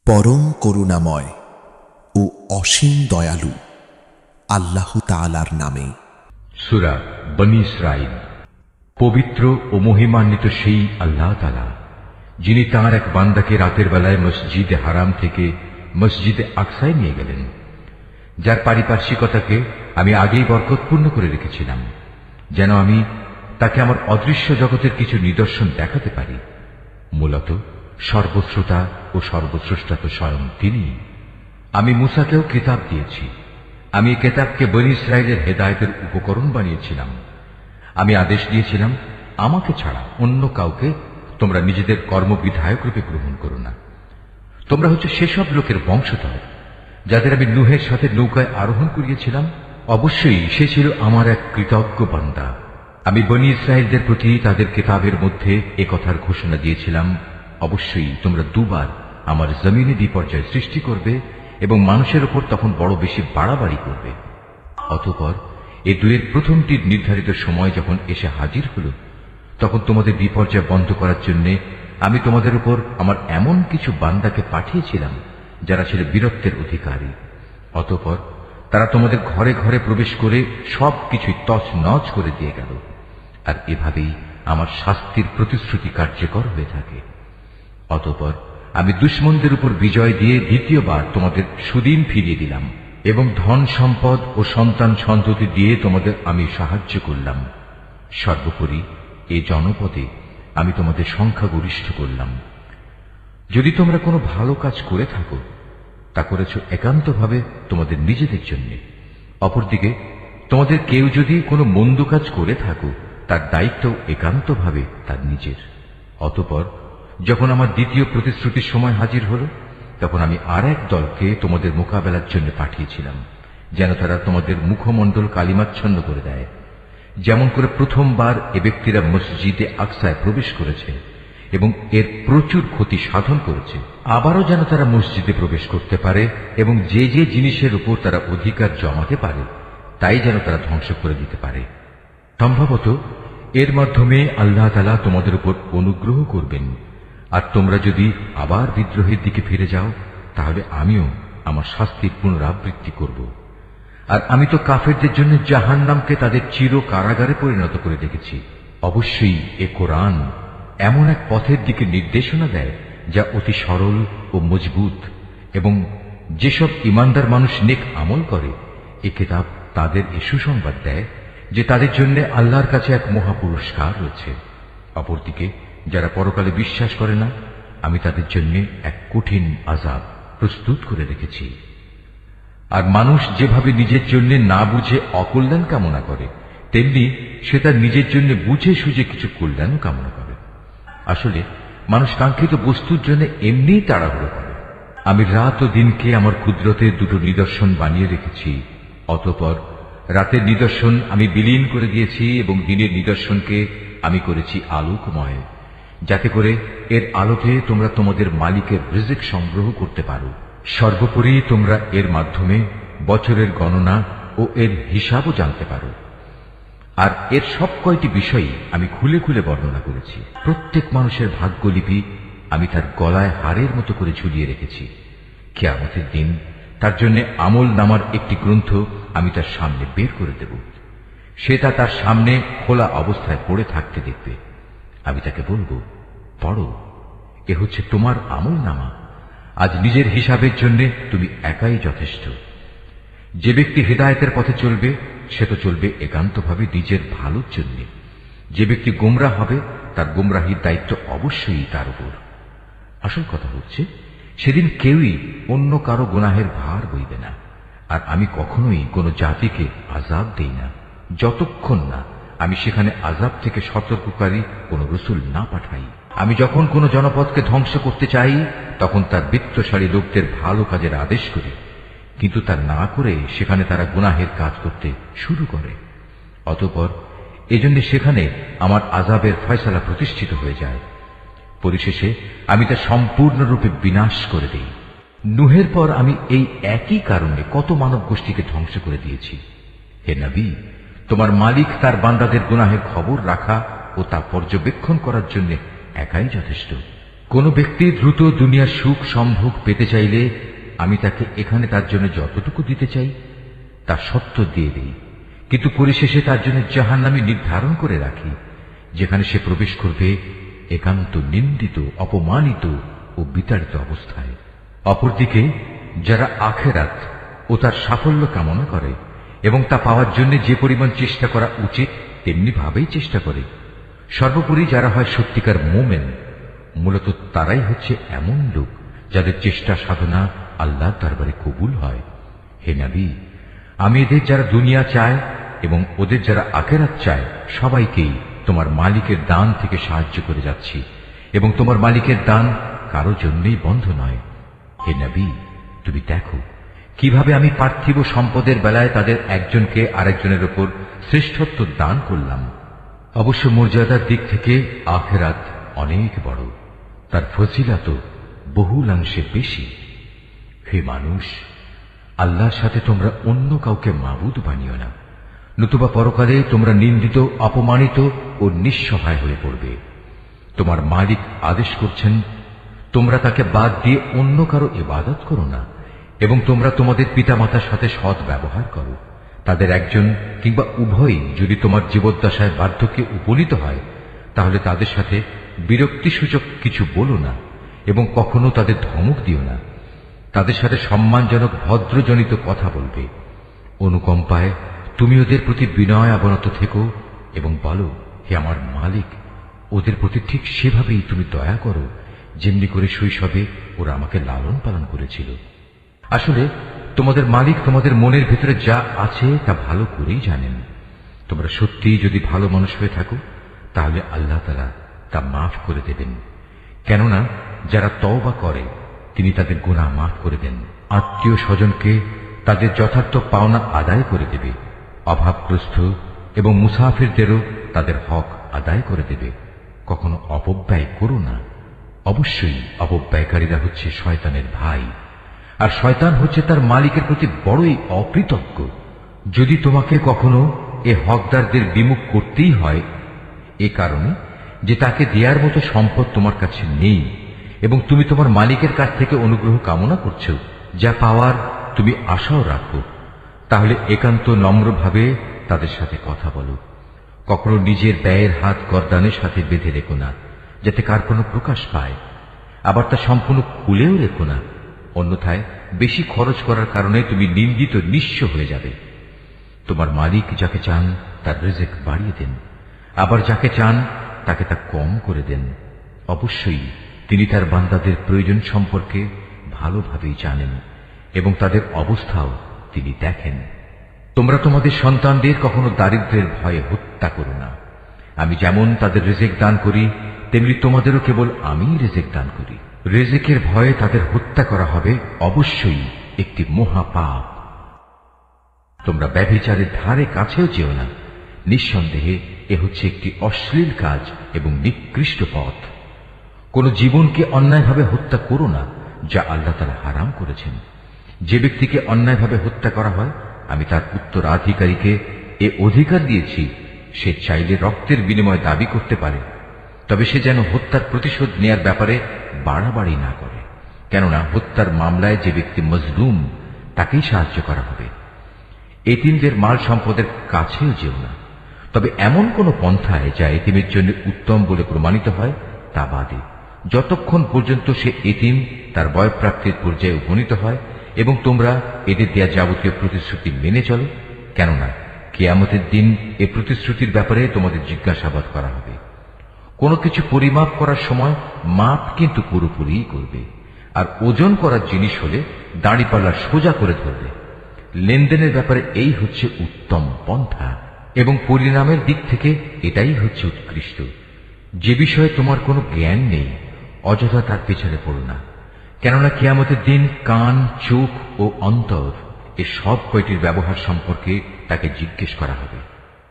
পরম করুণাময় ও অসীম দয়ালু আল্লাহ তাআলার নামে। সূরা বনী ইসরাঈল। পবিত্র ও মহিমান্বিত সেই আল্লাহ তাআলা, যিনি তাঁর এক বান্দাকে রাতের বেলায় মসজিদে হারাম থেকে মসজিদে আকসায় নিয়ে গেলেন, যার পারিপার্শ্বিকতাকে আমি আগেই বরকতপূর্ণ করে রেখেছিলাম, যেন আমি তাকে আমার অদৃশ্য জগতের কিছু নিদর্শন দেখাতে পারি। মূলত সর্বশ্রোতা ও সর্বস্রষ্টা তো স্বয়ং তিনি। আমি মূসাকেও কিতাব দিয়েছি। আমি এই কিতাবকে বনী ইসরাঈলের হেদায়েতের উপকরণ বানিয়েছিলাম। আমি আদেশ দিয়েছিলাম, আমাকে ছাড়া অন্য কাউকে তোমরা নিজেদের কর্মবিধায়ক রূপে গ্রহণ করো না। তোমরা হচ্ছে সেসব লোকের বংশধর যাদের আমি নূহের সাথে নৌকায় আরোহণ করিয়েছিলাম। অবশ্যই সে ছিল আমার এক কৃতজ্ঞ বান্দা। আমি বনী ইসরাঈলদের প্রতি তাদের কিতাবের মধ্যে এ কথার ঘোষণা দিয়েছিলাম, অবশ্যই তোমরা দুবার আমার জমিনে বিপর্যয় সৃষ্টি করবে এবং মানুষের উপর তখন বড় বেশি বাড়াবাড়ি করবে। অতঃপর এই দুয়ের প্রথমটির নির্ধারিত সময় যখন এসে হাজির হল, তখন তোমাদের বিপর্যয় বন্ধ করার জন্য আমি তোমাদের উপর আমার এমন কিছু বান্দাকে পাঠিয়েছিলাম যারা ছিল বীরত্বের অধিকারী। অতঃপর তারা তোমাদের ঘরে ঘরে প্রবেশ করে সবকিছুই তছনছ করে দিয়ে গেল। আর এভাবেই আমার শাস্তির প্রতিশ্রুতি কার্যকর হয়ে থাকে। অতঃপর আমি দুশমনদের উপর বিজয় দিয়ে দ্বিতীয়বার তোমাদের সুদিন ফিরিয়ে দিলাম এবং ধন সম্পদ ও সন্তান সন্ততি দিয়ে তোমাদের আমি সাহায্য করলাম। সর্বোপরি এই জনপদে আমি তোমাদের সংখ্যাগরিষ্ঠ করলাম। যদি তোমরা কোনো ভালো কাজ করে থাকো, তা করেছ একান্তভাবে তোমাদের নিজেদের জন্য। অপরদিকে তোমাদের কেউ যদি কোনো মন্দ কাজ করে থাকো, তার দায়িত্ব একান্তভাবে তার নিজের। অতঃপর যখন আমার দ্বিতীয় প্রতিশ্রুতির সময় হাজির হল, তখন আমি আর এক দলকে তোমাদের মোকাবেলার জন্য পাঠিয়েছিলাম, যেন তারা তোমাদের মুখমণ্ডল কালিমাচ্ছন্ন করে দেয়, যেমন করে প্রথমবার এ ব্যক্তিরা মসজিদে আকসায় প্রবেশ করেছে এবং এর প্রচুর ক্ষতি সাধন করেছে। আবারও যেন তারা মসজিদে প্রবেশ করতে পারে এবং যে যে জিনিসের উপর তারা অধিকার জমাতে পারে তাই যেন তারা ধ্বংস করে দিতে পারে। সম্ভবত এর মাধ্যমে আল্লাহ তাআলা তোমাদের উপর অনুগ্রহ করবেন। আর তোমরা যদি আবার বিদ্রোহের দিকে ফিরে যাও, তাহলে আমিও আমার শাস্তির পুনরাবৃত্তি করব। আর আমি তো কাফেরদের জন্য জাহান্নামকে তাদের চির কারাগারে পরিণত করে রেখেছি। অবশ্যই এ কোরআন এমন এক পথের দিকে নির্দেশনা দেয় যা অতি সরল ও মজবুত, এবং যেসব ইমানদার মানুষ নেক আমল করে, এ কিতাব তাদের এ সুসংবাদ দেয় যে তাদের জন্য আল্লাহর কাছে এক মহাপুরস্কার রয়েছে। অপরদিকে যারা পরকালে বিশ্বাস করে না, আমি তাদের জন্য এক কঠিন আযাব প্রস্তুত করে রেখেছি। আর মানুষ যেভাবে নিজের জন্য না বুঝে অকল্যাণ কামনা করে, তেমনি সে তার নিজের জন্য বুঝে সুঝে কিছু কল্যাণও কামনা করে। আসলে মানুষ কাঙ্ক্ষিত বস্তুর জন্য এমনিই তাড়াহুড়ো করে। আমি রাত ও দিনকে আমার কুদরতে দুটো নিদর্শন বানিয়ে রেখেছি। অতঃপর রাতের নিদর্শন আমি বিলীন করে দিয়েছি এবং দিনের নিদর্শনকে আমি করেছি আলোকময়, যাতে করে এর আলোকে তোমরা তোমাদের মালিকের রিজিক সংগ্রহ করতে পারো। সর্বোপরি তোমরা এর মাধ্যমে বছরের গণনা ও এর হিসাবও জানতে পারো। আর এর সব কয়টি বিষয়ই আমি খুলে খুলে বর্ণনা করেছি। প্রত্যেক মানুষের ভাগ্যলিপি আমি তার গলায় হাড়ের মতো করে ঝুলিয়ে রেখেছি। কিয়ামতের দিন তার জন্য আমল নামার একটি গ্রন্থ আমি তার সামনে বের করে দেব। সে তা তার সামনে খোলা অবস্থায় পড়ে থাকতে দেখবে। আমি তাকে বলবো, পড়ো, এ হচ্ছে তোমার আমল নামা। আজ নিজের হিসাবের জন্য তুমি একাই যথেষ্ট। যে ব্যক্তি হিদায়াতের পথে চলবে, সে তো চলবে একান্তভাবে নিজের ভালোর জন্য। যে ব্যক্তি গোমরাহ হবে, তার গোমরাহির দায়িত্ব অবশ্যই তার উপর। আসল কথা হচ্ছে, সেদিন কেউই অন্য কারো গুনাহের ভার বইবে না। আর আমি কখনোই কোনো জাতিকে আযাব দেই না, যতক্ষণ না আমি সেখানে আযাব থেকে সতর্ককারী কোনো রাসূল না পাঠাই। আমি যখন কোনো জনপদকে ধ্বংস করতে চাই, তখন তার বিত্তশালী লোকদের ভালো কাজের আদেশ করি, কিন্তু তা না করে সেখানে তারা গুনাহের কাজ করতে শুরু করে। অতঃপর এজন্য সেখানে আমার আযাবের ফয়সালা প্রতিষ্ঠিত হয়ে যায়। পরিশেষে আমি তা সম্পূর্ণরূপে বিনাশ করে দেই। নূহের পর আমি এই একই কারণে কত মানব গোষ্ঠীকে ধ্বংস করে দিয়েছি। হে নবী, তোমার মালিক তার বান্দাদের গুনাহের খবর রাখা ও তা পর্যবেক্ষণ করার জন্য একাই যথেষ্ট। কোন ব্যক্তি দ্রুত দুনিয়ার সুখ সম্ভোগ পেতে চাইলে আমি তাকে এখানে তার জন্য যতটুকু দিতে চাই তা সত্য দিয়ে দিই, কিন্তু পরিশেষে তার জন্য জাহান্নামে নির্ধারণ করে রাখি, যেখানে সে প্রবেশ করবে একান্ত নিন্দিত, অপমানিত ও বিতাড়িত অবস্থায়। অপরদিকে যারা আখিরাত ও তার সাফল্য কামনা করে এবং তা পাওয়ার জন্য যে পরিমাণ চেষ্টা করা উচিত তেমনি ভাবেই চেষ্টা করে, সর্বোপরি যারা হয় সত্যিকার মোমেন, মূলত তারাই হচ্ছে এমন লোক যাদের চেষ্টা সাধনা আল্লাহর দরবারে কবুল হয়। হে নবী, আমি এদের যারা দুনিয়া চায় এবং ওদের যারা আখিরাত চায় সবাইকেই তোমার মালিকের দান থেকে সাহায্য করে যাচ্ছি, এবং তোমার মালিকের দান কারো জন্যই বন্ধ নয়। হে নবী, তুমি দেখো কিভাবে আমি পার্থিব সম্পদের বেলায় তাদের একজনকে আরেকজনের উপর শ্রেষ্ঠত্ব দান করলাম। অবশ্য মর্যাদার দিক থেকে আখিরাত অনেক বড়, তার ফজিলত বহুলাংশে বেশি। হে মানুষ, আল্লাহর সাথে তোমরা অন্য কাউকে মাবুদ বানিও না, নতুবা পরকালে তোমরা নিন্দিত, অপমানিত ও নিঃসহায় হয়ে পড়বে। তোমার মালিক আদেশ করছেন তোমরা তাকে বাদ দিয়ে অন্য কারো ইবাদত করো না, এবং তোমরা তোমাদের পিতামাতার সাথে সৎ ব্যবহার করো। তাদের একজন কিংবা উভয়ই যদি তোমার জীবদ্দশায় বার্ধক্যে উপনীত হয়, তাহলে তাদের সাথে বিরক্তিসূচক কিছু বলো না এবং কখনো তাদের ধমক দিও না। তাদের সাথে সম্মানজনক ভদ্রজনিত কথা বলবে। অনুকম্পায় তুমি ওদের প্রতি বিনয় অবনত থেকো এবং বলো, হে আমার মালিক, ওদের প্রতি ঠিক সেভাবেই তুমি দয়া করো যেমনি করে শৈশবে ওরা আমাকে লালন পালন করেছিল। আসলে তোমাদের মালিক তোমাদের মনের ভিতরে যা আছে তা ভালো করেই জানেন। তোমরা সত্যিই যদি ভালো মানুষ হয়ে থাকো তাহলে আল্লাহ তাআলা তা মাফ করে দেবেন, কেননা যারা তওবা করে তিনি তাদের গুনাহ মাফ করে দেন। আত্মীয় স্বজনকে তাদের যথার্থ পাওনা আদায় করে দেবে, অভাবগ্রস্ত এবং মুসাফিরদেরও তাদের হক আদায় করে দেবে। কখনো অপব্যয় করো না, অবশ্যই অপব্যয়কারীরা হচ্ছে শয়তানের ভাই, আর শয়তান হচ্ছে তার মালিকের প্রতি বড়ই অকৃতজ্ঞ। যদি তোমাকে কখনো এ হকদারদের বিমুখ করতেই হয় এ কারণে যে তাকে দেওয়ার মতো সম্পদ তোমার কাছে নেই এবং তুমি তোমার মালিকের কাছ থেকে অনুগ্রহ কামনা করছো, যা পাওয়ার তুমি আশাও রাখো, তাহলে একান্ত নম্রভাবে তাদের সাথে কথা বলো। কখনো নিজের ব্যয়ের হাত গর্দানের সাথে বেঁধে রেখো না, যাতে কার কোনো প্রকাশ পায়, আবার তা সম্পূর্ণ খুলেও রেখো না, অন্যথায় বেশি খরচ করার কারণে তুমি নিন্দিত, নিঃস্ব হয়ে যাবে। তোমার মালিক যাকে চান তার রিজিক বাড়িয়ে দেন, আবার যাকে চান তাকে তা কম করে দেন। অবশ্যই তিনি তার বান্দাদের প্রয়োজন সম্পর্কে ভালোভাবেই জানেন এবং তাদের অবস্থাও তিনি দেখেন। তোমরা তোমাদের সন্তানদের কখনো দারিদ্র্যের ভয়ে হত্যা করো না। আমি যেমন তাদের রিজিক দান করি তেমনি তোমাদেরও কেবল আমিই রিজিক দান করি। রিজিকের ভয়ে তাদের হত্যা করা হবে অবশ্যই একটি মহাপাপ। তোমরা ব্যভিচারের ধারে কাছেও যেও না, নিঃসন্দেহে এ হচ্ছে একটি অশ্লীল কাজ এবং নিকৃষ্ট পথ। কোন জীবনকে অন্যায়ভাবে হত্যা করো না, যা আল্লাহ তাআলা হারাম করেছেন। যে ব্যক্তিকে অন্যায়ভাবে হত্যা করা হয় আমি তার উত্তরাধিকারীকে এ অধিকার দিয়েছি, সে চাইলে রক্তের বিনিময় দাবি করতে পারে, তবে সে যেন হত্যার প্রতিশোধ নেয়ার ব্যাপারে বাড়াবাড়ি না করে, কেননা হত্যার মামলায় যে ব্যক্তি মজলুম তাকেই সাহায্য করা হবে। এতিমদের মাল সম্পদের কাছেও যেও না, তবে এমন কোন পন্থায় যা এতিমের জন্য উত্তম বলে প্রমাণিত হয় তা বাদে, যতক্ষণ পর্যন্ত সে এতিম তার বয়ঃপ্রাপ্তির পর্যায়ে উপনীত হয় এবং তোমরা এদের দেয়া যাবতীয় প্রতিশ্রুতি মেনে চলো, কেননা কিয়ামতের দিন এ প্রতিশ্রুতির ব্যাপারে তোমাদের জিজ্ঞাসাবাদ করা হবে। কোনো কিছু পরিমাপ করার সময় মাপ কিন্তু পুরোপুরিই করবে, আর ওজন করার জিনিস হলে দাঁড়িপাল্লা সোজা করে ধরবে। লেনদেনের ব্যাপারে এই হচ্ছে উত্তম পন্থা এবং পরিণামের দিক থেকে এটাই হচ্ছে উৎকৃষ্ট। যে বিষয়ে তোমার কোনো জ্ঞান নেই অযথা তার পেছনে পড়ো না, কেননা কিয়ামতের দিন কান, চোখ ও অন্তর এ সব কয়টির ব্যবহার সম্পর্কে তাকে জিজ্ঞেস করা হবে।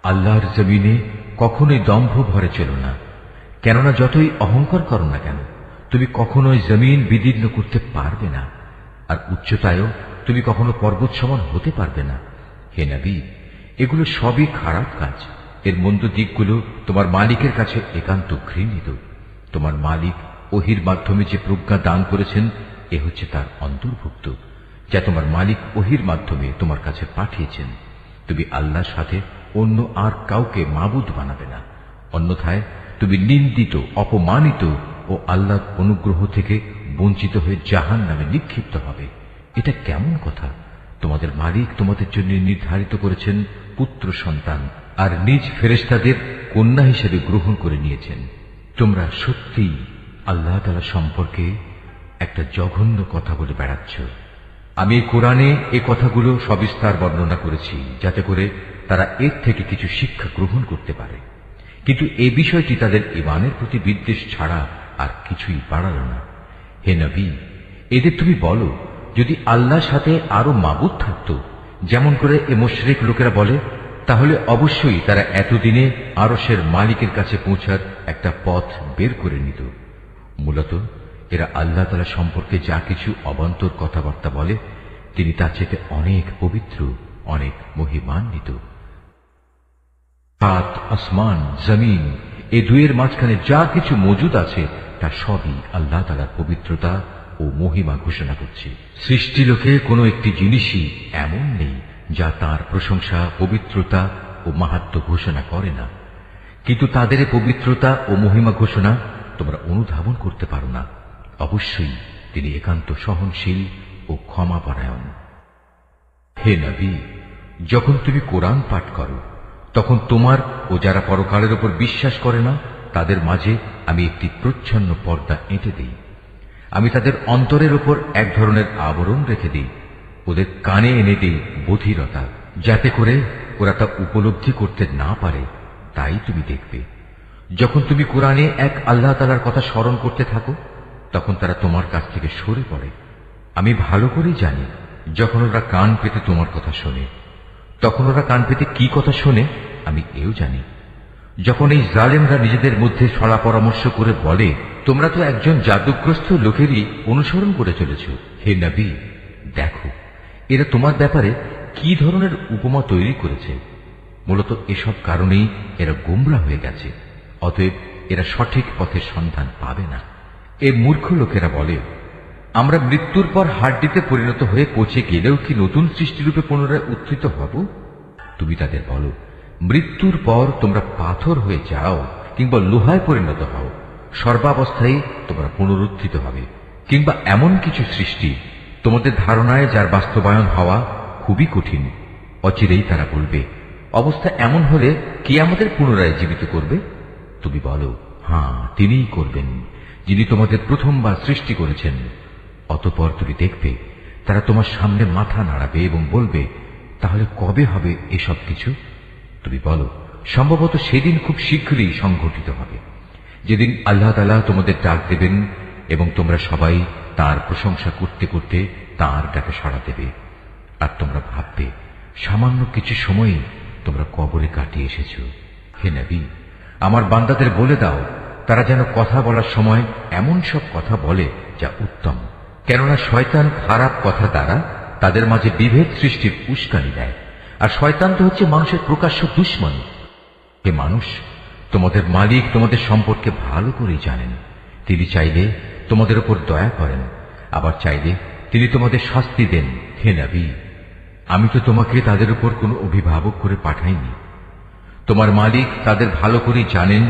আল্লাহর জমিনে কখনোই দম্ভ ভরে চলো না, কেননা যতই অহংকার করো না কেন তুমি কখনোই জমিন বিদীর্ণ করতে পারবে না, আর উচ্চতায়ও তুমি কখনো পর্বত সমান হতে পারবে না। হে নবী, এগুলো সবই খারাপ কাজ। এর মন্দ দিকগুলো তোমার মালিকের কাছে একান্ত ঘৃণিত। তোমার মালিক ওহির মাধ্যমে যে প্রজ্ঞা দান করেছেন এ হচ্ছে তার অন্তর্ভুক্ত, যা তোমার মালিক ওহির মাধ্যমে তোমার কাছে পাঠিয়েছেন। তুমি আল্লাহর সাথে অন্য আর কাউকে মাবুদ বানাবে না, অন্যথায় তুমি নিন্দিত, অপমানিত ও আল্লাহর অনুগ্রহ থেকে বঞ্চিত হয়ে জাহান্নামে নিক্ষিপ্ত হবে। এটা কেমন কথা? তোমাদের মালিক তোমাদের জন্য নির্ধারিত করেছেন পুত্র সন্তান আর নিজ ফেরেশতাদের কন্যা হিসেবে গ্রহণ করে নিয়েছেন। তোমরা সত্যিই আল্লাহ তাআলা সম্পর্কে একটা জঘন্য কথা বলে বেড়াচ্ছ। আমি কোরআনে এ কথাগুলো সবিস্তার বর্ণনা করেছি যাতে করে তারা এর থেকে কিছু শিক্ষা গ্রহণ করতে পারে, কিন্তু এই বিষয়টি তাদের ঈমানের প্রতি বিদ্বেষ ছাড়া আর কিছুই বাড়াল না। হে নবী, এদের তুমি বলো, যদি আল্লাহর সাথে আরো মাবুদ থাকত, যেমন করে এ মুশরিক লোকেরা বলে, তাহলে অবশ্যই তারা এতদিনে আরশের মালিকের কাছে পৌঁছার একটা পথ বের করে নিত। মূলত এরা আল্লাহ তাআলা সম্পর্কে যা কিছু অবান্তর কথাবার্তা বলে, তিনি তার চেয়ে অনেক পবিত্র, অনেক মহিমান্বিত। সাত আসমান, জমিন, এই দুয়ের মাঝখানে যা কিছু মজুদ আছে তা সবই আল্লাহ তাআলার পবিত্রতা ও মহিমা ঘোষণা করছে। সৃষ্টিলোকে কোনো একটি জিনিসই এমন নেই যা তার প্রশংসা, পবিত্রতা ও মাহাত্ম্য ঘোষণা করে না, কিন্তু তাদের পবিত্রতা ও মহিমা ঘোষণা তোমরা অনুধাবন করতে পারো না। অবশ্যই তিনি একান্ত সহনশীল ও ক্ষমাপরায়ণ। হে নবী, যখন তুমি কোরআন পাঠ করো তখন তোমার ও যারা পরকালের উপর বিশ্বাস করে না তাদের মাঝে আমি একটি প্রচ্ছন্ন পর্দা এঁটে দিই। আমি তাদের অন্তরের উপর এক ধরনের আবরণ রেখে দিই, ওদের কানে এনে দিই বধিরতা, যাতে করে ওরা তা উপলব্ধি করতে না পারে। তাই তুমি দেখবে যখন তুমি কোরআনে এক আল্লাহ তাআলার কথা স্মরণ করতে থাকো তখন তারা তোমার কাছ থেকে সরে পড়ে। আমি ভালো করেই জানি যখন ওরা কান পেতে তোমার কথা শোনে, তখন ওরা কান পেতে কি কথা শোনে আমি এও জানি। যখন এই জালেমরা নিজেদের মধ্যে সলা পরামর্শ করে বলে, তোমরা তো একজন জাদুগ্রস্ত লোকেরই অনুসরণ করে চলেছ, হে নবী দেখো এরা তোমার ব্যাপারে কি ধরনের উপমা তৈরি করেছে। মূলত এসব কারণেই এরা গোমরা হয়ে গেছে, অতএব এরা সঠিক পথের সন্ধান পাবে না। এই মূর্খ লোকেরা বলে, আমরা মৃত্যুর পর হাড্ডিতে পরিণত হয়ে পচে গেলেও কি নতুন সৃষ্টিরূপে পুনরায় উত্থিত হব? তুমি তাদের বলো, মৃত্যুর পর তোমরা পাথর হয়ে যাও কিংবা লোহায় পরিণত হও, সর্বাবস্থায় তোমরা পুনরুত্থিত হবে। কিংবা এমন কিছু সৃষ্টি তোমাদের ধারণায় যার বাস্তবায়ন হওয়া খুবই কঠিন। অচিরেই তারা বলবে, অবস্থা এমন হলে কে আমাদের পুনরায় জীবিত করবে? তুমি বলো, হ্যাঁ তিনিই করবেন, যিনি তোমাদের প্রথমবার সৃষ্টি করেছেন। অতঃপর তুমি দেখবে তারা তোমার সামনে মাথা নাড়াবে এবং বলবে, তাহলে কবে হবে এসব কিছু? তুমি বলো, সম্ভবত সেদিন খুব শীঘ্রই সংঘটিত হবে, যেদিন আল্লাহ তাআলা তোমাদের ডাক দেবেন এবং তোমরা সবাই তার প্রশংসা করতে করতে তার ডাকে সাড়া দেবে। আর তোমরা ভাববে সামান্য কিছু সময়ই তোমরা কবরে কাটিয়ে এসেছ। হে নবী, আমার বান্দাদের বলে দাও তারা যেন কথা বলার সময় এমন সব কথা বলে যা উত্তম, কেননা শয়তান খারাপ কথা দ্বারা তাদের মাঝে বিভেদ সৃষ্টির উস্কানি দেয়, আর শয়তান তো হচ্ছে মানুষের প্রকাশ্য দুশমন। হে মানুষ, তোমাদের মালিক তোমাদের সম্পর্কে ভালো করেই জানেন। তিনি চাইলে তোমাদের উপর দয়া করেন, আবার চাইলে তিনি তোমাদের শাস্তি দেন। হে নবী, আমি তো তোমাকে তাদের উপর কোনো অভিভাবক করে পাঠাইনি। তোমার মালিক তাদের ভালো করেই জানেন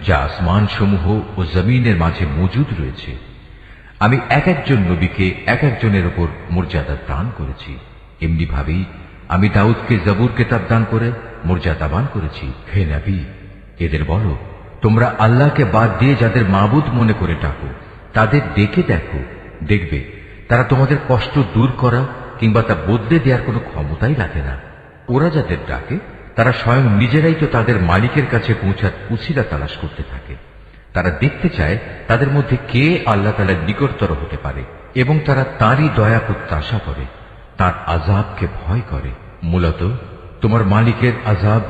যা আসমান সমূহ ও জমিনের মাঝে মজুদ রয়েছে। আমি এক একজন নবীকে এক একজনের উপর মর্যাদা দান করেছি। এমনি ভাবেই আমি দাউদকে জবুর কিতাব দান করে মর্যাদাবান করেছি। হে নবী, এদের বলো, তোমরা আল্লাহকে বাদ দিয়ে যাদের মাবুদ মনে করে ডাকো তাদের ডেকে দেখো, দেখবে তারা তোমাদের কষ্ট দূর করা কিংবা তা বদলে দেওয়ার কোনো ক্ষমতাই রাখে না। ওরা যাদের ডাকে তারা স্বয়ং নিজেরাই তো তাদের মালিকের কাছে পৌঁছার উছিলা তালাশ করতে থাকে। তারা দেখতে চায় তাদের মধ্যে কে আল্লাহ তাআলার নিকটতর হতে পারে এবং তারা তাঁরই দয়া প্রত্যাশা করে, তাঁর আযাবকে ভয় করে। মূলত তোমার মালিকের আযাব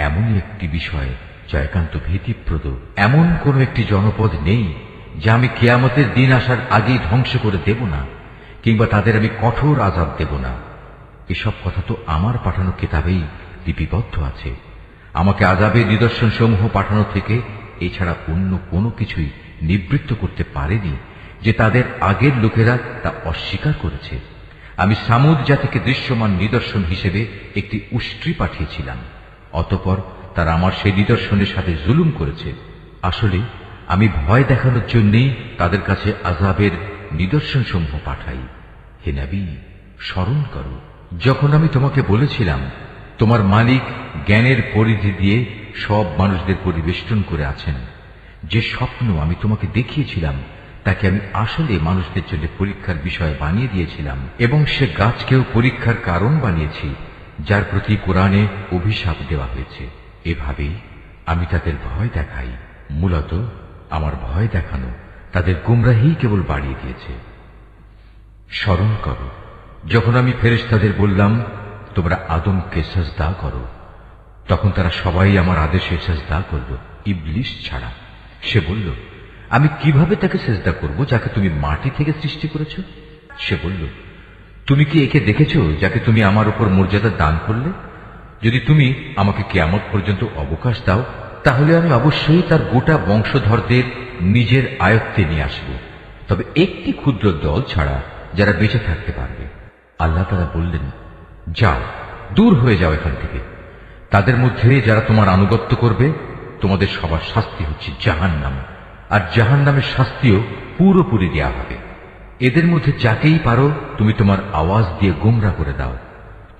এমনই একটি বিষয় যা একান্ত ভীতিপ্রদ। এমন কোন একটি জনপদ নেই যা আমি কিয়ামতের দিন আসার আগেই ধ্বংস করে দেব না, কিংবা তাদের আমি কঠোর আযাব দেব না। এসব কথা তো আমার পাঠানো কিতাবেই লিপিবদ্ধ আছে। আমাকে আযাবের নিদর্শন সমূহ পাঠানো থেকে এছাড়া অন্য কোনো কিছুই নিবৃত্ত করতে পারেনি যে তাদের আগের লোকেরা তা অস্বীকার করেছে। আমি সামুদ জাতিকে দৃশ্যমান নিদর্শন হিসেবে একটি উষ্ট্রি পাঠিয়েছিলাম, অতঃপর তারা আমার সেই নিদর্শনের সাথে জুলুম করেছে। আসলে আমি ভয় দেখানোর জন্যই তাদের কাছে আযাবের নিদর্শনসমূহ পাঠাই। হে নবী, স্মরণ করো যখন আমি তোমাকে বলেছিলাম তোমার মালিক জ্ঞানের পরিধি দিয়ে সব মানুষদের পরিবেষ্টন করে আছেন। যে স্বপ্ন আমি তোমাকে দেখিয়েছিলাম তাকে আমি আসলে মানুষদের জন্য পরীক্ষার বিষয় বানিয়ে দিয়েছিলাম, এবং সে গাছকেও পরীক্ষার কারণ বানিয়েছি, যার প্রতি কোরআনে অভিশাপ দেওয়া হয়েছে। এভাবেই আমি তাদের ভয় দেখাই। মূলত আমার ভয় দেখানো তাদের গুমরাহি কেবল বাড়িয়ে দিয়েছে। স্মরণ করো যখন আমি ফেরেশতাদের বললাম তোমরা আদমকে সাজদা করো, তখন তারা সবাই আমার আদেশে সাজদা করল, ইবলিস ছাড়া। সে বলল, আমি কিভাবে তাকে সাজদা করব যাকে তুমি মাটি থেকে সৃষ্টি করেছ? সে বলল, তুমি কি একে দেখেছো যাকে তুমি আমার উপর মর্যাদা দান করলে? যদি তুমি আমাকে কিয়ামত পর্যন্ত অবকাশ দাও, তাহলে আমি অবশ্যই তার গোটা বংশধরদের নিজের আয়ত্তে নিয়ে আসব, তবে একটি ক্ষুদ্র দল ছাড়া যারা বেঁচে থাকতে পারবে। আল্লাহ তাআলা বললেন, যাও, দূর হয়ে যাও এখান থেকে। তাদের মধ্যে যারা তোমার আনুগত্য করবে তোমাদের সবার শাস্তি হচ্ছে জাহান্নাম, আর জাহান্নামের শাস্তিও পুরোপুরি দেয়া হবে। এদের মধ্যে যাকেই পারো তুমি তোমার আওয়াজ দিয়ে গোমরা করে দাও।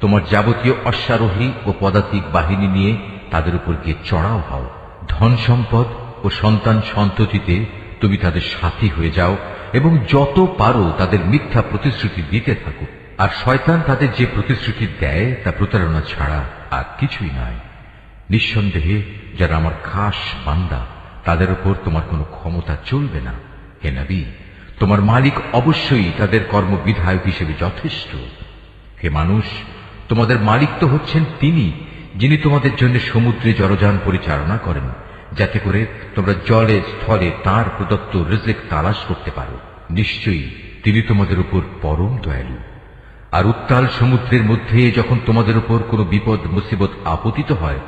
তোমার যাবতীয় অশ্বারোহী ও পদাতিক বাহিনী নিয়ে তাদের উপর গিয়ে চড়াও হও। ধন সম্পদ ও সন্তান সন্ততিতে তুমি তাদের সাথী হয়ে যাও এবং যত পারো তাদের মিথ্যা প্রতিশ্রুতি দিতে থাকো। আর শয়তান তাদের যে প্রতিশ্রুতি দেয় তা প্রতারণা ছাড়া আর কিছুই নয়। নিঃসন্দেহে যারা আমার খাস বান্দা তাদের উপর তোমার কোনো ক্ষমতা চলবে না। হে নবী, তোমার মালিক অবশ্যই তাদের কর্মবিধায়ক হিসেবে যথেষ্ট। হে মানুষ, তোমাদের মালিক তো হচ্ছেন তিনি, যিনি তোমাদের জন্য সমুদ্রে জলযান পরিচালনা করেন, যাতে করে তোমরা জলে স্থলে তাঁর প্রদত্ত রিজিক তালাশ করতে পারো। নিশ্চয়ই তিনি তোমাদের উপর পরম দয়ালু। আর উত্তাল সমুদ্রের মধ্যে যখন তোমাদের উপর কোনো বিপদ মুসিবত আপতিত হয়,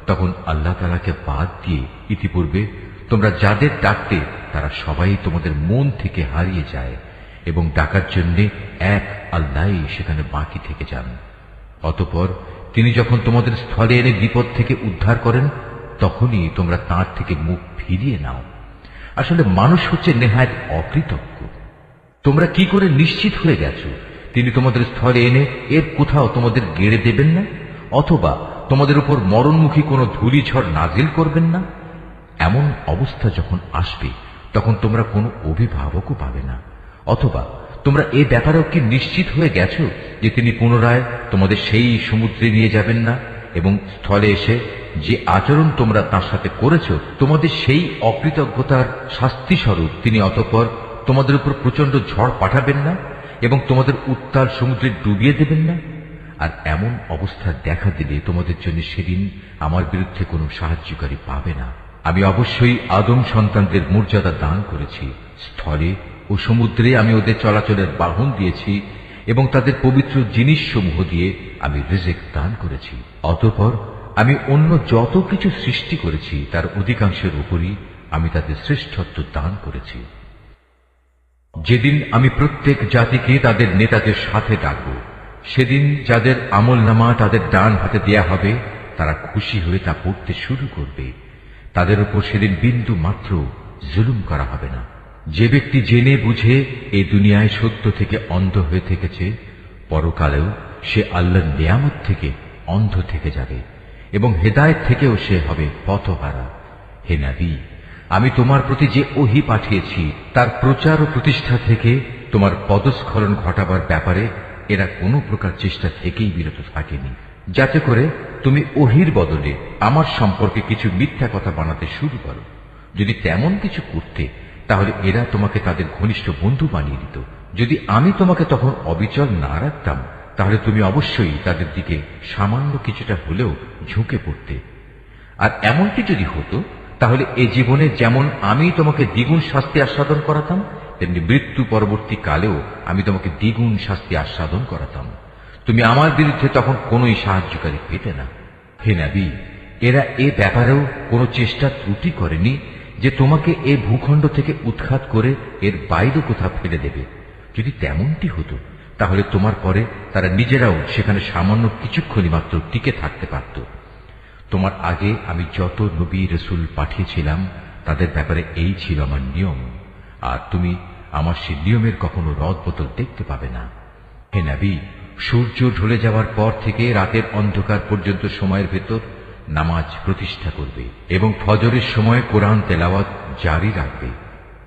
তখন আল্লাহ তাআলাকে বাদ দিয়ে ইতিপূর্বে তোমরা যাদের ডাকতে তারা সবাই তোমাদের মন থেকে হারিয়ে যায়, এবং ডাকার জন্য এক আল্লাহই সেখানে বাকি থেকে যান। অতঃপর তিনি যখন তোমাদের স্থলে এনে বিপদ থেকে উদ্ধার করেন, তখনই তোমরা তাঁর থেকে মুখ ফিরিয়ে নাও। আসলে মানুষ হচ্ছে নেহায়েত অকৃতজ্ঞ। তোমরা কি করে নিশ্চিত হয়ে গেছো তিনি তোমাদের স্থলে এনে এর কোথাও তোমাদের গেড়ে দেবেন না, অথবা তোমাদের উপর মরণমুখী কোনো ধূলিঝড় নাজিল করবেন না? এমন অবস্থা যখন আসবে তখন তোমরা কোনো অভিভাবকও পাবে না। অথবা তোমরা এ ব্যাপারেও কি নিশ্চিত হয়ে গেছো যে তিনি পুনরায় তোমাদের সেই সমুদ্রে নিয়ে যাবেন না, এবং স্থলে এসে যে আচরণ তোমরা তার সাথে করেছো তোমাদের সেই অকৃতজ্ঞতার শাস্তি স্বরূপ তিনি অতঃপর তোমাদের উপর প্রচন্ড ঝড় পাঠাবেন না এবং তোমাদের উত্তাল সমুদ্রে ডুবিয়ে দেবেন না? আর এমন অবস্থা দেখা দিলে তোমাদের জন্য সেদিন আমার বিরুদ্ধে কোনো সাহায্যকারী পাবে না। আমি অবশ্যই আদম সন্তানদের মর্যাদা দান করেছি। স্থলে ও সমুদ্রে আমি ওদের চলাচলের বাহন দিয়েছি এবং তাদের পবিত্র জিনিসসমূহ দিয়ে আমি রিজিক দান করেছি। অতঃপর আমি অন্য যত কিছু সৃষ্টি করেছি তার অধিকাংশের উপরই আমি তাদের শ্রেষ্ঠত্ব দান করেছি। যেদিন আমি প্রত্যেক জাতিকে তাদের নেতাদের সাথে ডাকব, সেদিন যাদের আমলনামা তাদের ডান হাতে দেয়া হবে তারা খুশি হয়ে তা পড়তে শুরু করবে। তাদের উপর সেদিন বিন্দু মাত্র জুলুম করা হবে না। যে ব্যক্তি জেনে বুঝে এই দুনিয়ায় সত্য থেকে অন্ধ হয়ে থেকেছে, পরকালেও সে আল্লাহর নিয়ামত থেকে অন্ধ থেকে যাবে এবং হেদায়েত থেকেও সে হবে পথহারা। হে নবী, আমি তোমার প্রতি যে ওহী পাঠিয়েছি তার প্রচার ও প্রতিষ্ঠা থেকে তোমার পদস্খলন ঘটাবার ব্যাপারে এরা কোনো প্রকার চেষ্টা থেকেই বিরত থাকেনি, যাতে করে তুমি ওহীর বদলে আমার সম্পর্কে কিছু মিথ্যা কথা বানাতে শুরু করো। যদি তেমন কিছু করতে তাহলে এরা তোমাকে তাদের ঘনিষ্ঠ বন্ধু বানিয়ে দিত। যদি আমি তোমাকে তখন অবিচল না রাখতাম তাহলে তুমি অবশ্যই তাদের দিকে সামান্য কিছুটা হলেও ঝুঁকে পড়তে। আর এমনটি যদি হতো তাহলে এ জীবনে যেমন আমি তোমাকে দ্বিগুণ শাস্তি আস্বাদন করাতাম, তেমনি মৃত্যু পরবর্তী কালেও আমি তোমাকে দ্বিগুণ শাস্তি আস্বাদন করাতাম। তুমি আমার বিরুদ্ধে তখন কোনোই সাহায্যকারী পেতে না। হে নবী, এরা এ ব্যাপারেও কোনো চেষ্টা ত্রুটি করেনি যে তোমাকে এ ভূখণ্ড থেকে উৎখাত করে এর বাইরে কোথাও ফেলে দেবে। যদি তেমনটি হতো তাহলে তোমার পরে তারা নিজেরাও সেখানে সামান্য কিছুক্ষণই মাত্র টিকে থাকতে পারত। তোমার আগে আমি যত নবী রসুল পাঠিয়েছিলাম তাদের ব্যাপারে এই ছিল আমার নিয়ম, আর তুমি আমার সে নিয়মের কখনো রদবদল দেখতে পাবে না। হে নবী, সূর্য ঢলে যাওয়ার পর থেকে রাতের অন্ধকার পর্যন্ত সময়ের ভেতর নামাজ প্রতিষ্ঠা করবে এবং ফজরের সময় কোরআন তেলাওয়াত জারি রাখবে।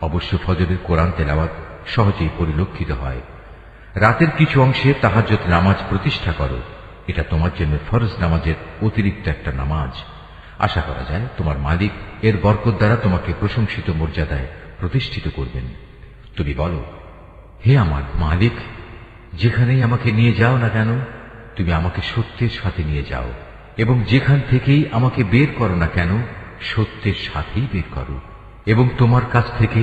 অবশ্য ফজরের কোরআন তেলাওয়াত সহজেই পরিলক্ষিত হয়। রাতের কিছু অংশে তাহাজ্জুদ নামাজ প্রতিষ্ঠা করো। এটা তোমার জন্য ফরজ নামাজের অতিরিক্ত একটা নামাজ। আশা করা যায় তোমার মালিক এর বরকত দ্বারা তোমাকে প্রশংসিত মর্যাদায় প্রতিষ্ঠিত করবেন। তুমি বলো, হে আমার মালিক, যেখানেই আমাকে নিয়ে যাও না কেন তুমি আমাকে সত্যের সাথে নিয়ে যাও, এবং যেখান থেকেই আমাকে বের করো না কেন সত্যের সাথেই বের করো, এবং তোমার কাছ থেকে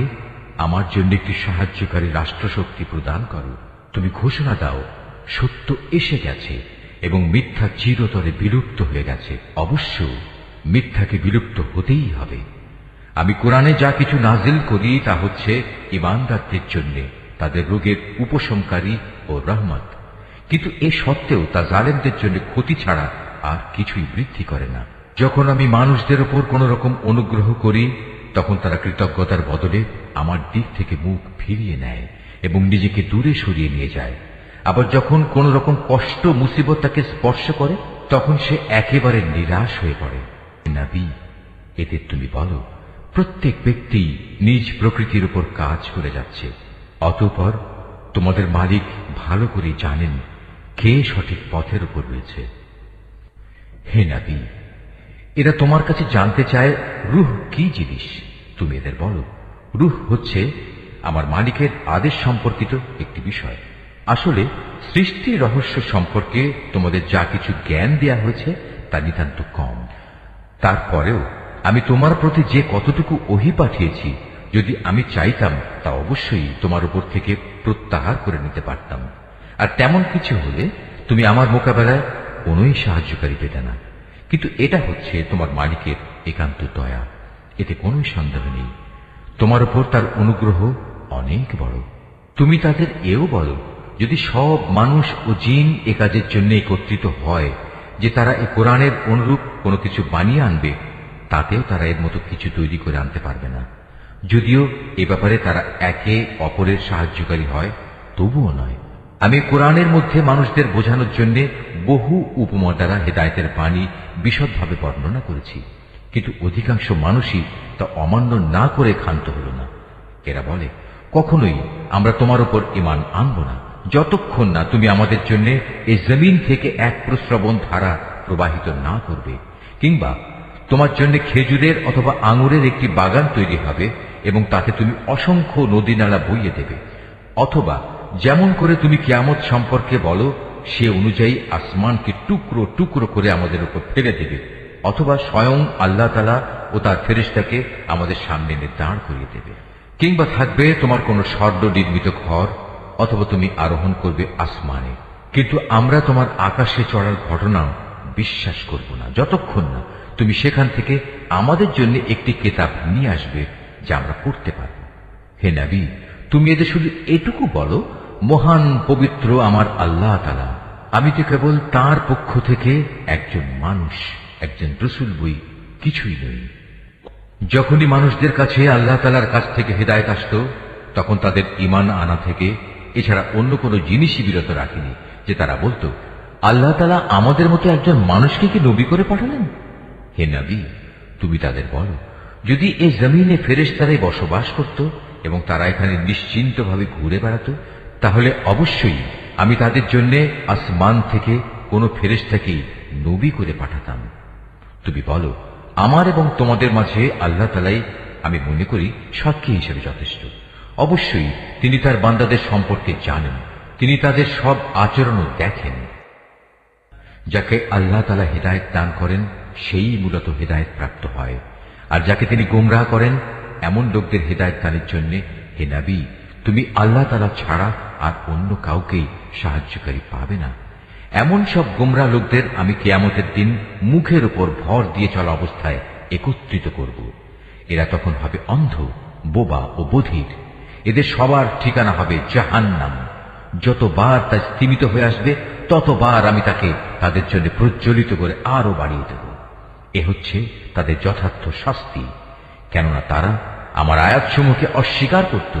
আমার জন্য একটি সাহায্যকারী রাষ্ট্রশক্তি প্রদান করো। তুমি ঘোষণা দাও, সত্য এসে গেছে এবং মিথ্যা চিরতরে বিলুপ্ত হয়ে গেছে। অবশ্য মিথ্যাকে বিলুপ্ত হতেই হবে। আমি কোরআনে যা কিছু নাজিল করি তা হচ্ছে ঈমানদারদের জন্য তাদের রোগের উপশমকারী ও রহমত, কিন্তু এ সত্ত্বেও তা জালেমদের জন্য ক্ষতি ছাড়া আর কিছুই বৃদ্ধি করে না। যখন আমি মানুষদের উপর কোন রকম অনুগ্রহ করি তখন তারা কৃতজ্ঞতার বদলে আমার দিক থেকে মুখ ফিরিয়ে নেয় এবং নিজেকে দূরে সরিয়ে নিয়ে যায়। আবার যখন কোন রকম কষ্ট মুসিবত তাকে স্পর্শ করে তখন সে একেবারে নিরাশ হয়ে পড়ে। নবী, এতে তুমি বলো, প্রত্যেক ব্যক্তি নিজ প্রকৃতির উপর কাজ করে যাচ্ছে। অতঃপর তোমাদের মালিক ভালো করে জানেন কে সঠিক পথের উপর রয়েছে। হে নবী, এরা তোমার কাছে জানতে চায় রূহ কি জিনিস। তুমি এদের বলো, রূহ হচ্ছে আমার মালিকের আদেশ সম্পর্কিত একটি বিষয়। আসলে সৃষ্টির রহস্য সম্পর্কে তোমাদের যা কিছু জ্ঞান দেয়া হয়েছে তা নিতান্ত কম। তারপরেও আমি তোমার প্রতি যে কতটুকু ওহী পাঠিয়েছি, যদি আমি চাইতাম তা অবশ্যই তোমার উপর থেকে প্রত্যাহার করে নিতে পারতাম। আর তেমন কিছু হলে তুমি আমার মোকাবেলায় কোনোই সাহায্যকারী পেতে না। কিন্তু এটা হচ্ছে তোমার মালিকের একান্ত দয়া, এতে কোনো সন্দেহ নেই। তোমার উপর তার অনুগ্রহ অনেক বড়। তুমি তাদের এও বলো, যদি সব মানুষ ও জিন এ কাজের জন্য একত্রিত হয় যে তারা এই কোরআনের অনুরূপ কোনো কিছু বানিয়ে আনবে, তাতেও তারা এর মতো কিছু তৈরি করে আনতে পারবে না। যদিও এ ব্যাপারে তারা একে অপরের সাহায্যকারী হয়, তবুও নয়। আমি কোরআনের মধ্যে মানুষদের বোঝানোর জন্য বহু উপমা দ্বারা হেদায়েতের বাণী বিশদভাবে বর্ণনা করেছি, কিন্তু অধিকাংশ মানুষই তা অমান্য না করে ক্ষান্ত হল না। এরা বলে, কখনোই আমরা তোমার উপর ঈমান আনব না যতক্ষণ না তুমি আমাদের জন্য এই জমিন থেকে এক প্রস্রবণ ধারা প্রবাহিত না করবে, কিংবা তোমার জন্য খেজুরের অথবা আঙুরের একটি বাগান তৈরি হবে এবং তাতে তুমি অসংখ্য নদী নালা বইয়ে দেবে, অথবা যেমন করে তুমি কিয়ামত সম্পর্কে বলো সে অনুযায়ী আসমানকে টুকরো টুকরো করে আমাদের উপর ফেলে দেবে, অথবা স্বয়ং আল্লাহ তাআলা ও তার ফেরেশতাকে আমাদের সামনে এনে দাঁড় করিয়ে দেবে, কিংবা থাকবে তোমার কোন স্বর্ণ নির্মিত ঘর, অথবা তুমি আরোহণ করবে আসমানে। কিন্তু আমরা তোমার আকাশে চড়ার ঘটনা বিশ্বাস করব না যতক্ষণ না তুমি সেখান থেকে আমাদের জন্য একটি কিতাব নিয়ে আসবে যা আমরা পড়তে পারব। হে নবী, তুমি এদের শুধু এটুকু বলো, মহান পবিত্র আমার আল্লাহ তাআলা, আমি তো কেবল তাঁর পক্ষ থেকে একজন মানুষ, একজন রাসূল বই, কিছুই নই। যখনই মানুষদের কাছে আল্লাহ তাআলার কাছ থেকে হিদায়াত আসতো তখন তাদের ঈমান আনা থেকে এছাড়া অন্য কোনো জিনিসই বিরত রাখেনি যে তারা বলতো, আল্লাহ তাআলা আমাদের মতো একজন মানুষকে কি নবী করে পাঠালেন? হে নবী, তুমি তাদের বলো, যদি এই জমিনে ফেরেশতারাই বসবাস করত এবং তারা এখানে নিশ্চিন্তভাবে ঘুরে বেড়াত, তাহলে অবশ্যই আমি তাদের জন্য আসমান থেকে কোনো ফেরেশতাকেই নবী করে পাঠাতাম। তুমি বলো, আমার এবং তোমাদের মাঝে আল্লাহ তাআলাই আমি মনে করি সাক্ষী হিসেবে যথেষ্ট। অবশ্যই তিনি তার বান্দাদের সম্পর্কে জানেন, তিনি তাদের সব আচরণও দেখেন। যাকে আল্লাহ তাআলা হিদায়াত দান করেন সেই মূলত হিদায়াত প্রাপ্ত হয়, আর যাকে তিনি গোমরাহ করেন এমন লোকদের হিদায়াত দানের জন্য হে নবী, তুমি আল্লাহ তাআলা ছাড়া আর অন্য কাউকেই সাহায্যকারী পাবে না। এমন সব গোমরাহ লোকদের আমি কিয়ামতের দিন মুখের উপর ভর দিয়ে চলা অবস্থায় একত্রিত করব। এরা তখন হবে অন্ধ, বোবা ও বধির। এদের সবার ঠিকানা হবে জাহান্নাম। যতবার তা স্তিমিত হয়ে আসবে ততবার আমি তাকে তাদের জন্য প্রজ্বলিত করে আরো বাড়িয়ে দেব। এ হচ্ছে তাদের যথার্থ শাস্তি, কেননা তারা আমার আয়াতসমূহকে অস্বীকার করত।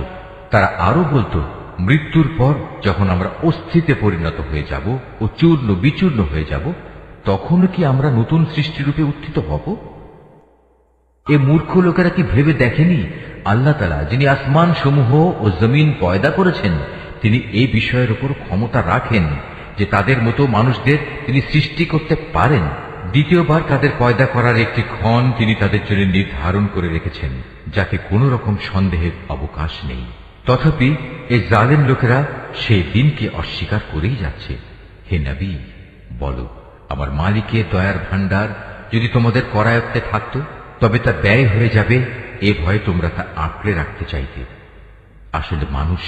তারা আরো বলতো, মৃত্যুর পর যখন আমরা অস্থিতে পরিণত হয়ে যাব ও চূর্ণ বিচূর্ণ হয়ে যাব, তখন কি আমরা নতুন সৃষ্টিরূপে উত্থিত হব? এ মূর্খ লোকেরা কি ভেবে দেখেনি আল্লাহ তাআলা, যিনি আসমান সমূহ ও জমিন পয়দা করেছেন, তিনি এই বিষয়ের উপর ক্ষমতা রাখেন যে তাদের মতো মানুষদের তিনি সৃষ্টি করতে পারেন। দ্বিতীয়বার তাদের পয়দা করার একটি ক্ষণ তিনি তাদের জন্য নির্ধারণ করে রেখেছেন, যাতে কোনো রকম সন্দেহের অবকাশ নেই। তথাপি এই জালেম লোকেরা সেই দিনকে অস্বীকার করেই যাচ্ছে। হে নবী, বলো, আমার মালিকের দয়ার ভাণ্ডার যদি তোমাদের করায়ত্তে থাকত, তবে তা ব্যয় হয়ে যাবে এ ভয়ে তোমরা তা আঁকড়ে রাখতে চাইতে। আসলে মানুষ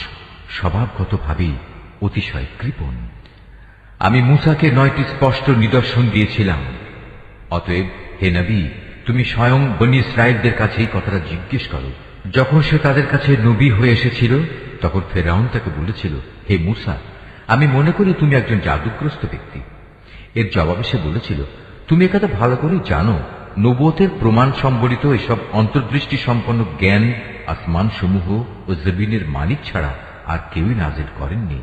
স্বভাবগতভাবেই অতিশয় কৃপণ। আমি মূসাকে 9টি স্পষ্ট নিদর্শন দিয়েছিলাম। অতএব হে নবী, তুমি স্বয়ং বনী ইসরায়েলদের কাছে এই কথাটা জিজ্ঞেস করো। যখন সে তাদের কাছে নবী হয়ে এসেছিল, তখন ফেরাউন তাকে বলেছিল, হে মূসা, আমি মনে করি তুমি একজন জাদুগ্রস্ত ব্যক্তি। এর জবাবে সে বলেছিল, তুমি একথা ভালো করে জানো, নবুয়তের প্রমাণ সম্বলিত এসব অন্তর্দৃষ্টি সম্পন্ন জ্ঞান আসমান সমূহ ও জমিনের মালিক ছাড়া আর কেউই নাজিল করেননি।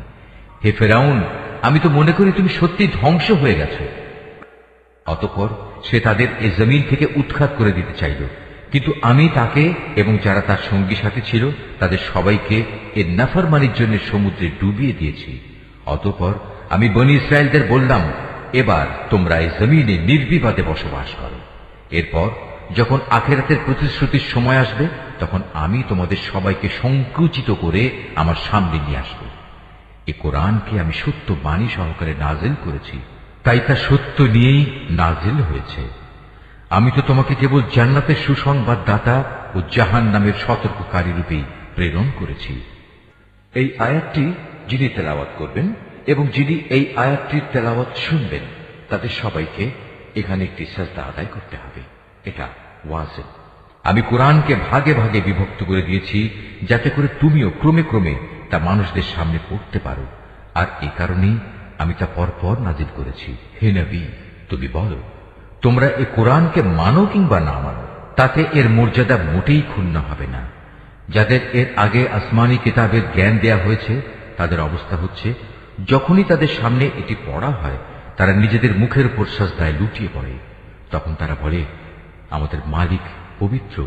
হে ফেরাউন, আমি তো মনে করি তুমি সত্যি ধ্বংস হয়ে গেছ। অতঃপর সে তাদের এ জমিন থেকে উৎখাত করে দিতে চাইল, কিন্তু আমি তাকে এবং যারা তার সঙ্গী সাথী ছিল তাদের সবাইকে এর নাফরমানির জন্য সমুদ্রে ডুবিয়ে দিয়েছি। অতঃপর আমি বনী ইসরায়েলদের বললাম, এবার তোমরা এই জমিনে নির্বিবাদে বসবাস করো। এরপর যখন আখিরাতের প্রতিশ্রুতির সময় আসবে, তখন আমি তোমাদের সবাইকে সংকুচিত করে আমার সামনে নিয়ে আসব। এ কোরআনকে আমি সত্য বাণী সহকারে নাজিল করেছি, তাই তা সত্য নিয়েই নাজিল হয়েছে। আমি তো তোমাকে কেবল জান্নাতের সুসংবাদ দাতা ও জাহান্নামের সতর্ককারী রূপেই প্রেরণ করেছি। এই আয়াতটি যিনি তেলাওয়াত করবেন এবং যিনি এই আয়াতটির তেলাওয়াত শুনবেন, তাদের সবাইকে এখানে একটি সাজদা আদায় করতে হবে। এটা ওয়াজিব। আমি কোরআনকে ভাগে ভাগে বিভক্ত করে দিয়েছি, যাতে করে তুমিও ক্রমে ক্রমে তা মানুষদের সামনে পড়তে পারো, আর এ কারণেই আমি তা পরপর নাজিল করেছি। হে নবী, তুমি বলো, তোমরা এ কোরআনকে মানো কিংবা না মানো, তাতে এর মর্যাদা মোটেই ক্ষুণ্ণ হবে না। যাদের এর আগে আসমানি কিতাবের জ্ঞান দেয়া হয়েছে, তাদের অবস্থা হচ্ছে, যখনই তাদের সামনে এটি পড়া হয়, তারা নিজেদের মুখের উপর সাজদায় লুটিয়ে পড়ে। তখন তারা বলে, আমাদের মালিক পবিত্র,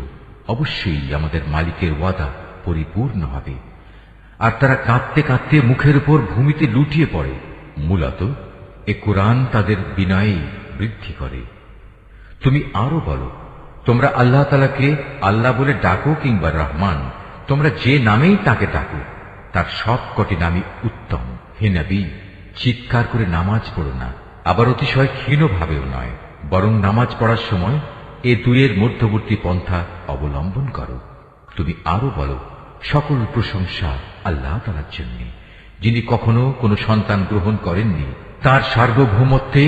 অবশ্যই আমাদের মালিকের ওয়াদা পরিপূর্ণ হবে। আর তারা কাঁদতে কাঁদতে মুখের উপর ভূমিতে লুটিয়ে পড়ে। মূলত এ কোরআন তাদের বিনয়ে বৃদ্ধি করে। তুমি আরো বলো, তোমরা আল্লাহ তাআলাকে আল্লাহ বলে ডাকো কিংবা রহমান, তোমরা যে নামেই তাকে ডাকো, তার সব কটি নামই উত্তম। হে নবী, চিৎকার করে নামাজ পড়ো না, আবার অতিশয় ক্ষীণভাবেও নয়, বরং নামাজ পড়ার সময় এ দুইয়ের মধ্যবর্তী পন্থা অবলম্বন করো। তুমি আরো বলো, সকল প্রশংসা আল্লাহ তাআলার জন্য, যিনি কখনো কোনো সন্তান গ্রহণ করেননি, তার সার্বভৌমত্বে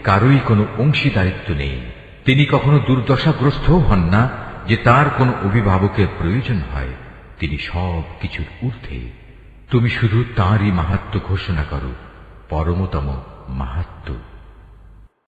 কারোই কোনো অংশীদারিত্ব নেই। তিনি কখনো দুর্দশাগ্রস্তও হন না যে তার কোনো অভিভাবকের প্রয়োজন হয়। তিনি সব কিছুর ঊর্ধ্বে। তুমি শুধু তাঁরই মাহাত্ম্য ঘোষণা করো, পরমতম মাহাত্ম্য।